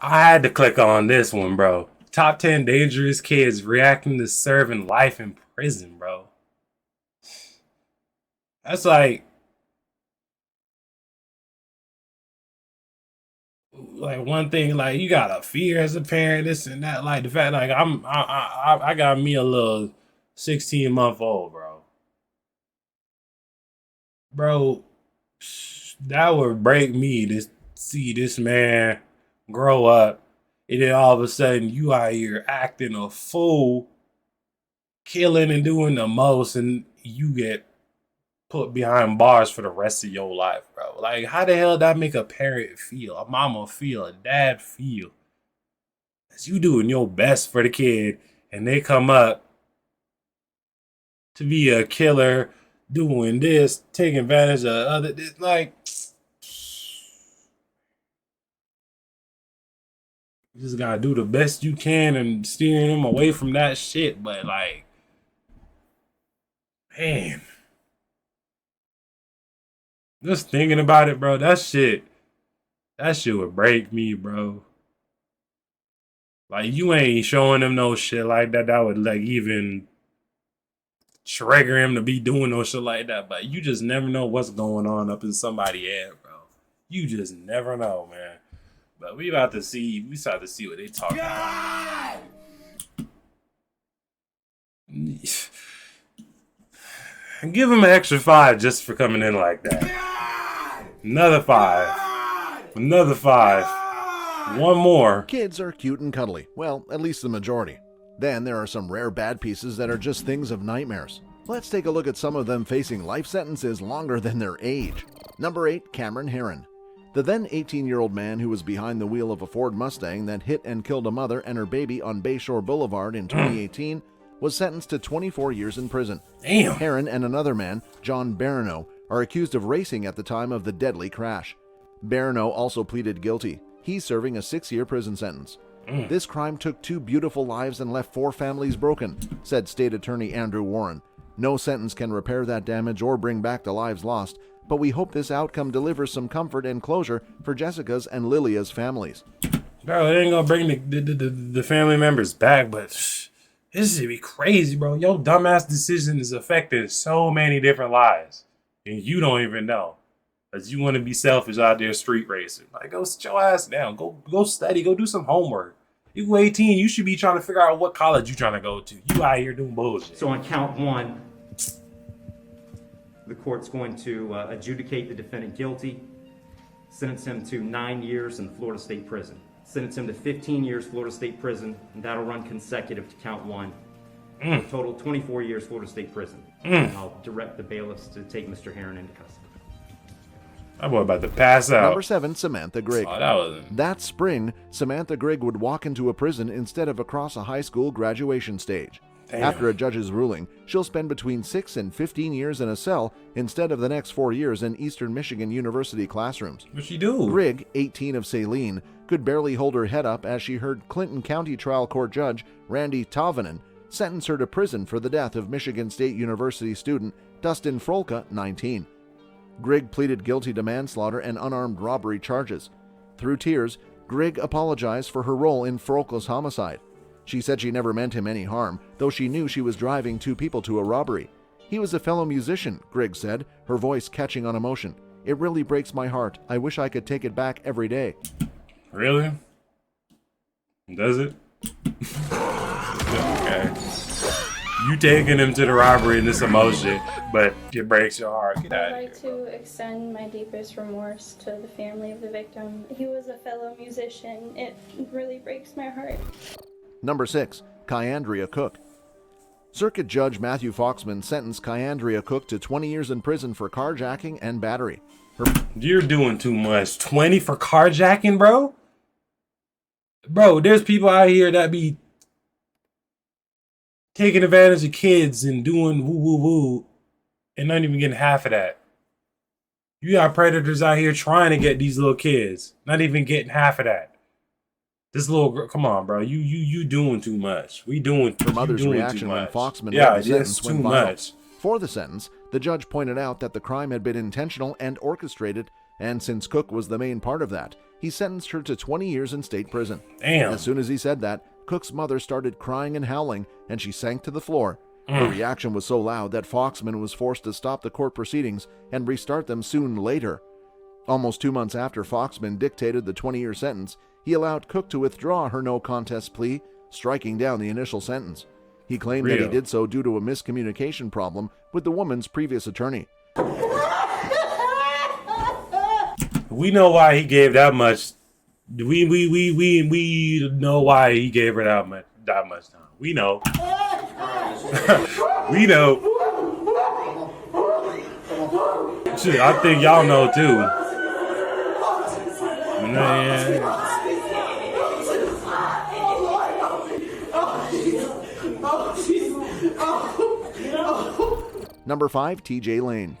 I had to click on this one, bro. Top 10 dangerous kids reacting to serving life in prison, bro. That's like one thing, like you got a fear as a parent, this and that. Like the fact, like I got me a little 16-month-old, bro. That would break me to see this man grow up, and then all of a sudden you out here acting a fool, killing and doing the most, and you get put behind bars for the rest of your life, bro. Like, how the hell that make a parent feel, a mama feel, a dad feel? As you doing your best for the kid, and they come up to be a killer, doing this, taking advantage of other, like, you just gotta do the best you can and steering them away from that shit. But like, man, just thinking about it, bro, that shit would break me, bro. Like, you ain't showing them no shit like that. That would like even trigger him to be doing no shit like that. But you just never know what's going on up in somebody's head, bro. You just never know, man. But we about to see what they talking about. Give him an extra 5 just for coming in like that. Another 5. Another 5. One more. Kids are cute and cuddly. Well, at least the majority. Then there are some rare bad pieces that are just things of nightmares. Let's take a look at some of them facing life sentences longer than their age. Number 8, Cameron Herron. The then 18-year-old man who was behind the wheel of a Ford Mustang that hit and killed a mother and her baby on Bayshore Boulevard in 2018 was sentenced to 24 years in prison. Damn. Herron and another man, John Barrineau, are accused of racing at the time of the deadly crash. Barrineau also pleaded guilty. He's serving a 6-year prison sentence. This crime took 2 beautiful lives and left 4 families broken, said State Attorney Andrew Warren. No sentence can repair that damage or bring back the lives lost, but we hope this outcome delivers some comfort and closure for Jessica's and Lilia's families. Bro, it ain't gonna bring the family members back, but this should be crazy, bro. Your dumbass decision is affecting so many different lives, and you don't even know. Because you want to be selfish out there street racing. Like, go sit your ass down. Go study. Go do some homework. You 18, you should be trying to figure out what college you trying to go to. You out here doing bullshit. So on count 1, the court's going to adjudicate the defendant guilty, sentence him to 9 years in Florida State Prison. Sentence him to 15 years Florida State Prison, and that'll run consecutive to count 1. A total 24 years Florida State Prison. And I'll direct the bailiffs to take Mr. Herron into custody. That boy about to pass out. Number 7, Samantha Grigg. Oh, That spring, Samantha Grigg would walk into a prison instead of across a high school graduation stage. Damn. After a judge's ruling, she'll spend between 6 and 15 years in a cell instead of the next 4 years in Eastern Michigan University classrooms. what she do? Grigg, 18 of Saline, could barely hold her head up as she heard Clinton County Trial Court Judge Randy Tavanen sentence her to prison for the death of Michigan State University student Dustin Frolka, 19. Grigg pleaded guilty to manslaughter and unarmed robbery charges. Through tears, Grigg apologized for her role in Frolka's homicide. She said she never meant him any harm, though she knew she was driving 2 people to a robbery. He was a fellow musician, Grigg said, her voice catching on emotion. It really breaks my heart. I wish I could take it back every day. Really? Does it? Okay. You taking him to the robbery and this emotion, but it breaks your heart. Get out I'd of like here. to extend my deepest remorse to the family of the victim. He was a fellow musician. It really breaks my heart. Number 6, Kyandria Cook. Circuit Judge Matthew Foxman sentenced Kyandria Cook to 20 years in prison for carjacking and battery. You're doing too much. 20 for carjacking, bro? Bro, there's people out here that be taking advantage of kids and doing woo woo woo and not even getting half of that. You got predators out here trying to get these little kids, not even getting half of that. This little girl, come on, bro. You doing too much. We doing Her mother's you doing reaction too when much. Foxman yeah, read the it's sentence too went viral. much. For the sentence, the judge pointed out that the crime had been intentional and orchestrated and since Cook was the main part of that, he sentenced her to 20 years in state prison. Damn. As soon as he said that, Cook's mother started crying and howling, and she sank to the floor. Her reaction was so loud that Foxman was forced to stop the court proceedings and restart them soon later. Almost 2 months after Foxman dictated the 20-year sentence, he allowed Cook to withdraw her no contest plea, striking down the initial sentence. He claimed that he did so due to a miscommunication problem with the woman's previous attorney. We know why he gave that much. We know why he gave her that much time. We know. We know. Shit, I think y'all know too. Man. Number 5, TJ Lane.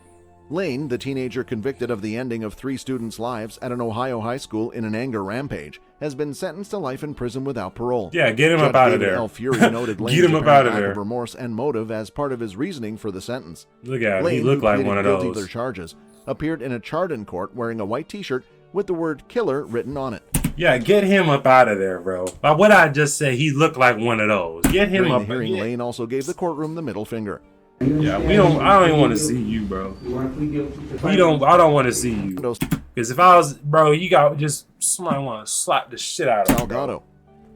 Lane, the teenager convicted of the ending of 3 students' lives at an Ohio high school in an anger rampage, has been sentenced to life in prison without parole. Yeah, get him Judge up out of David there. L. Fury noted Lane's Get him up out of apparent lack there. of remorse and motive as part of his reasoning for the sentence. Look at him. Lane, He looked who like pleaded one of guilty to those. their charges, appeared in a Chardon court wearing a white t-shirt with the word killer written on it. Yeah, get him up out of there, bro. By what I just said, he looked like one of those. Get him During up. the hearing, Yeah. Lane also gave the courtroom the middle finger. Yeah, I don't even want to see you, bro. I don't want to see you. Because if I was, bro, you got just somebody want to slap the shit out of me, bro. Salgado.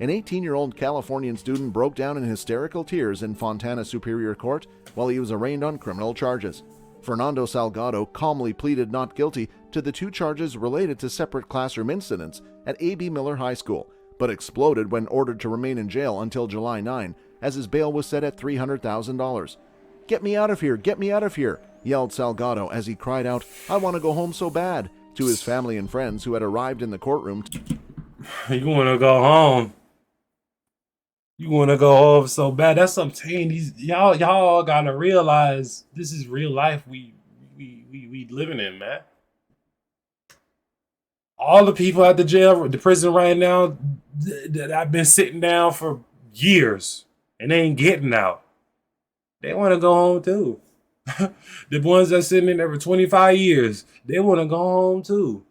An 18-year-old Californian student broke down in hysterical tears in Fontana Superior Court while he was arraigned on criminal charges. Fernando Salgado calmly pleaded not guilty to the 2 charges related to separate classroom incidents at A.B. Miller High School, but exploded when ordered to remain in jail until July 9, as his bail was set at $300,000. "Get me out of here! Get me out of here!" yelled Salgado as he cried out, "I want to go home so bad," to his family and friends who had arrived in the courtroom. You want to go home? You want to go home so bad? That's what I'm saying. Y'all gotta realize this is real life. We living in, man. All the people at the prison right now that I've been sitting down for years and they ain't getting out. They want to go home too. The ones that sitting in there for 25 years, they want to go home too.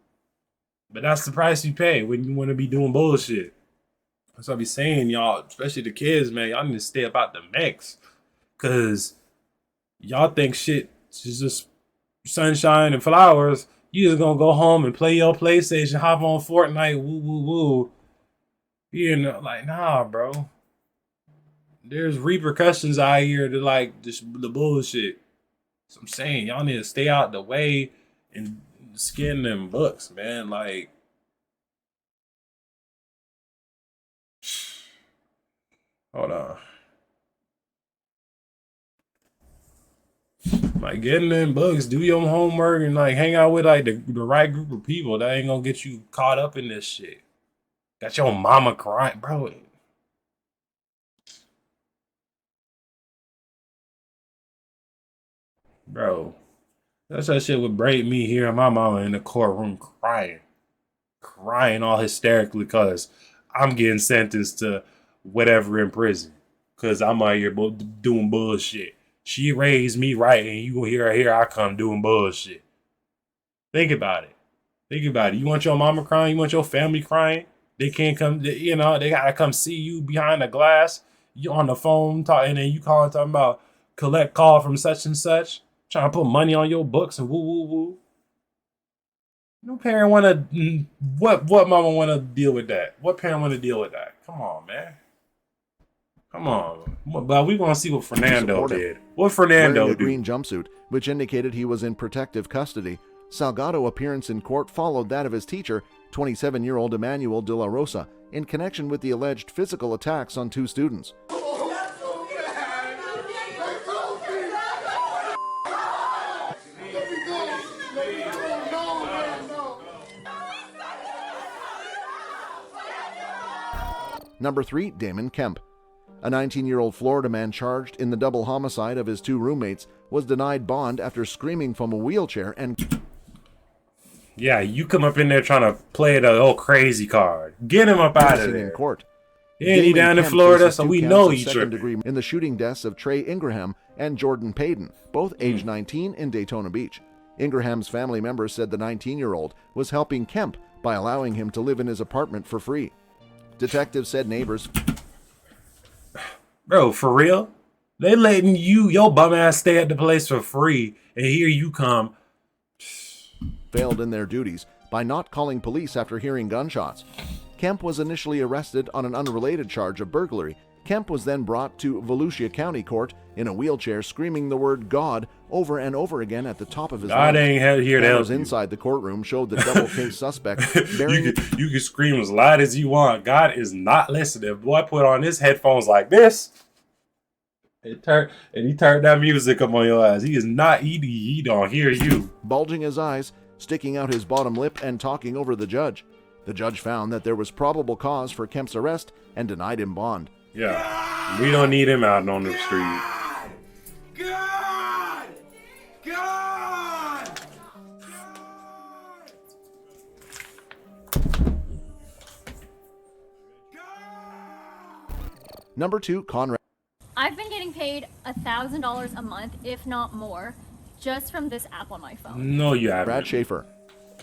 But that's the price you pay when you want to be doing bullshit. That's what I be saying, y'all, especially the kids, man. Y'all need to stay about the mix. Because y'all think shit is just sunshine and flowers. You just going to go home and play your PlayStation, hop on Fortnite, woo, woo, woo. You know, like, nah, bro. There's repercussions out here to, like, just the bullshit. So I'm saying, y'all need to stay out the way and skin them books, man. Like, hold on. Like, getting in books, do your homework, and like hang out with like the right group of people that ain't gonna get you caught up in this shit. Got your mama crying, bro. Bro, that's that shit would break me hearing my mama in the courtroom crying all hysterically because I'm getting sentenced to whatever in prison because I'm out here doing bullshit. She raised me right, and you gonna hear her here I come doing bullshit. Think about it. Think about it. You want your mama crying? You want your family crying? They can't come. You know they gotta come see you behind the glass. You on the phone talking, and then you calling talking about collect call from such and such. Trying to put money on your books and woo woo woo. No parent wanna what mama wanna deal with that? What parent wanna deal with that? Come on, man. Come on. But we wanna see what Fernando did. What Fernando Wearing a did. green jumpsuit, which indicated he was in protective custody, Salgado appearance in court followed that of his teacher, 27-year-old Emmanuel De La Rosa, in connection with the alleged physical attacks on 2 students. Number 3, Damon Kemp. A 19-year-old Florida man charged in the double homicide of his 2 roommates was denied bond after screaming from a wheelchair and... Yeah, you come up in there trying to play the old crazy card. Get him up out of in there. court. Yeah, he Damon down in Kemp Florida, faces so 2 we counts know of he tripping. second-degree in the shooting deaths of Trey Ingraham and Jordan Payton, both age 19 in Daytona Beach. Ingraham's family members said the 19-year-old was helping Kemp by allowing him to live in his apartment for free. Detectives said neighbors, Bro, for real? They letting your bum ass stay at the place for free, and here you come. failed in their duties by not calling police after hearing gunshots. Kemp was initially arrested on an unrelated charge of burglary. Kemp was then brought to Volusia County Court in a wheelchair, screaming the word God over and over again at the top of his God lungs. ain't here to help Cameras you. inside the courtroom showed the double-case suspect bearing you can scream as loud as you want. God is not listening. Boy put on his headphones like this. He turned that music up on your ass. He is not eating. He don't hear you. bulging his eyes, sticking out his bottom lip, and talking over the judge. The judge found that there was probable cause for Kemp's arrest and denied him bond. Yeah, we don't need him out on the street. God! God! Number 2, Conrad I've been getting paid $1,000 a month, if not more, just from this app on my phone. No, you haven't. Schaefer.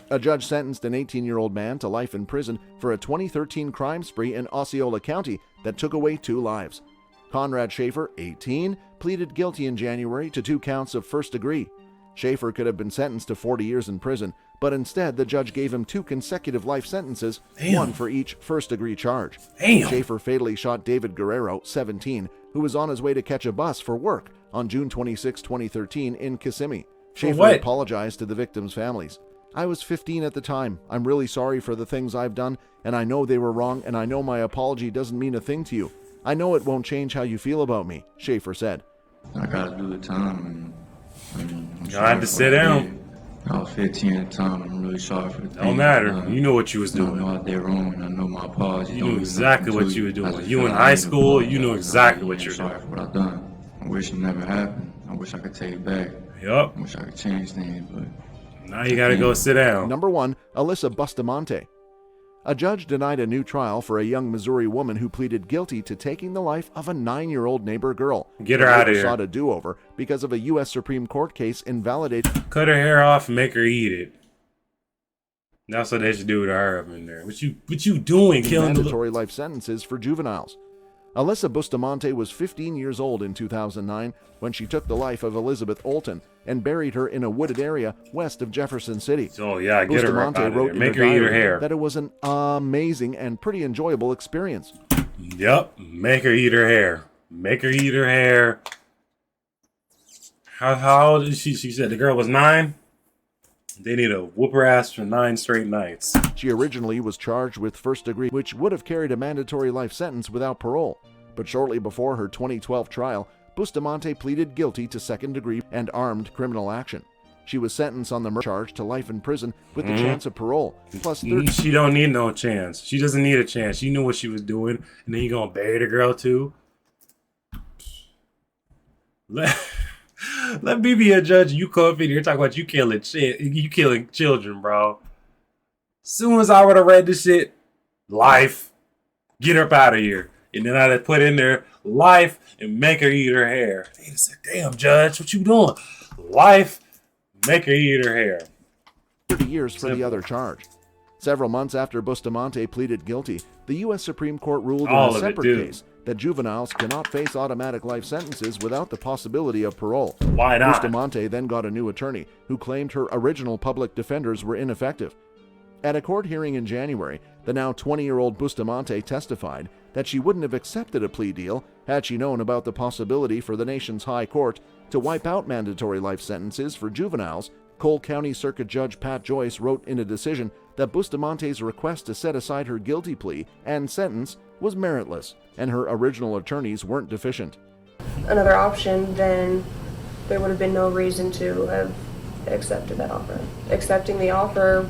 A judge sentenced an 18-year-old man to life in prison for a 2013 crime spree in Osceola County that took away 2 lives. Conrad Schaefer, 18, pleaded guilty in January to 2 counts of first degree. Schaefer could have been sentenced to 40 years in prison, but instead the judge gave him 2 consecutive life sentences, one for each first-degree charge. Schaefer fatally shot David Guerrero, 17, who was on his way to catch a bus for work on June 26, 2013 in Kissimmee. Schaefer what? apologized to the victims' families. I was 15 at the time. I'm really sorry for the things I've done, and I know they were wrong, and I know my apology doesn't mean a thing to you. I know it won't change how you feel about me, Schaefer said. I gotta do the time, and I'm I had to sit down. I was 15 at the time. I'm really sorry for the things Don't matter. I've done. You know what you was I doing. know I did wrong, and I know my apology. You don't knew mean exactly nothing what to you were I doing. just You feel in like high I need to school, you knew apologize. exactly what I'm you're sorry doing. for what I've done. I wish it never happened. I wish I could take it back. Yup. I wish I could change things, but Now you gotta go sit down. Number 1, Alyssa Bustamante. A judge denied a new trial for a young Missouri woman who pleaded guilty to taking the life of a 9-year-old neighbor girl. Get her The outta later here. sought a do-over because of a U.S. Supreme Court case invalidating Cut her hair off and make her eat it. That's what they should do to her up in there. What you doing, killing the mandatory life sentences for juveniles. Alyssa Bustamante was 15 years old in 2009 when she took the life of Elizabeth Olton and buried her in a wooded area west of Jefferson City. Oh yeah, get her up Bustamante out of wrote there. in Make her her eat her diary hair. that it was an amazing and pretty enjoyable experience. Yup. Make her eat her hair. Make her eat her hair. How old is she? She said the girl was 9. They need to whoop her ass for 9 straight nights. She originally was charged with first degree, which would have carried a mandatory life sentence without parole. But shortly before her 2012 trial, Bustamante pleaded guilty to second degree and armed criminal action. She was sentenced on the murder charge to life in prison with the chance of parole, plus 30 She don't need no chance. She doesn't need a chance. She knew what she was doing, and then you gonna bury the girl too. Let me be a judge. You come up in here talking about you killing shit. You killing children, bro. Soon as I would have read this shit, life, get her up out of here. And then I'd have put in there life and make her eat her hair. They said, "Damn, judge, what you doing? Life, make her eat her hair." 30 years for the Simple. other charge. Several months after Bustamante pleaded guilty, the U.S. Supreme Court ruled All in of a it, separate dude. case that juveniles cannot face automatic life sentences without the possibility of parole. Why not? Bustamante then got a new attorney who claimed her original public defenders were ineffective. At a court hearing in January, the now 20-year-old Bustamante testified that she wouldn't have accepted a plea deal had she known about the possibility for the nation's high court to wipe out mandatory life sentences for juveniles. Cole County Circuit Judge Pat Joyce wrote in a decision that Bustamante's request to set aside her guilty plea and sentence was meritless, and her original attorneys weren't deficient. Another option, then there would have been no reason to have accepted that offer. Accepting the offer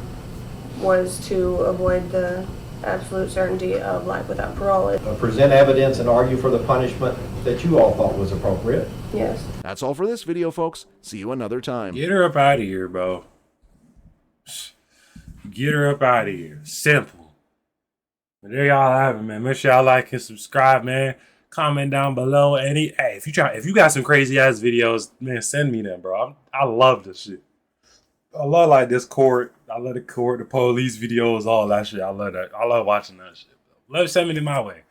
was to avoid the absolute certainty of life without parole. Present evidence and argue for the punishment that you all thought was appropriate. Yes. That's all for this video, folks. See you another time. Get her up out of here, bro. Get her up out of here. Simple. But there y'all have it, man. Make sure y'all like and subscribe, man. Comment down below. If you got some crazy ass videos, man, send me them, bro. I love this shit. I love like this court. I love the court, the police videos, all that shit. I love that. I love watching that shit. Love send me my way.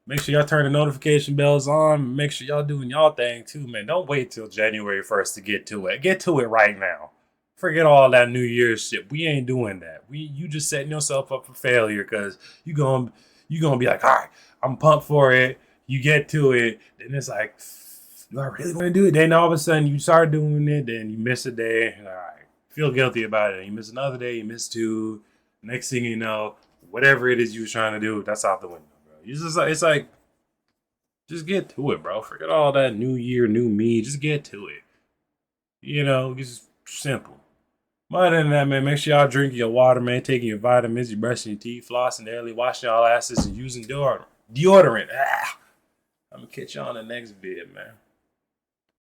Make sure y'all turn the notification bells on. Make sure y'all doing y'all thing too, man. Don't wait till January 1st to get to it. Get to it right now. Forget all that New Year's shit. We ain't doing that. You just setting yourself up for failure because you gonna be like, all right, I'm pumped for it. You get to it, then it's like, do I really want to do it? Then all of a sudden you start doing it, then you miss a day. All right, feel guilty about it. You miss another day, you miss two. Next thing you know, whatever it is you were trying to do, that's out the window, bro. You just like, it's like, just get to it, bro. Forget all that new year, new me. Just get to it. You know, just simple. But other than that, man, make sure y'all drinking your water, man, taking your vitamins, you brushing your teeth, flossing daily, washing y'all asses, and using deodorant. I'm gonna catch y'all on the next vid, man.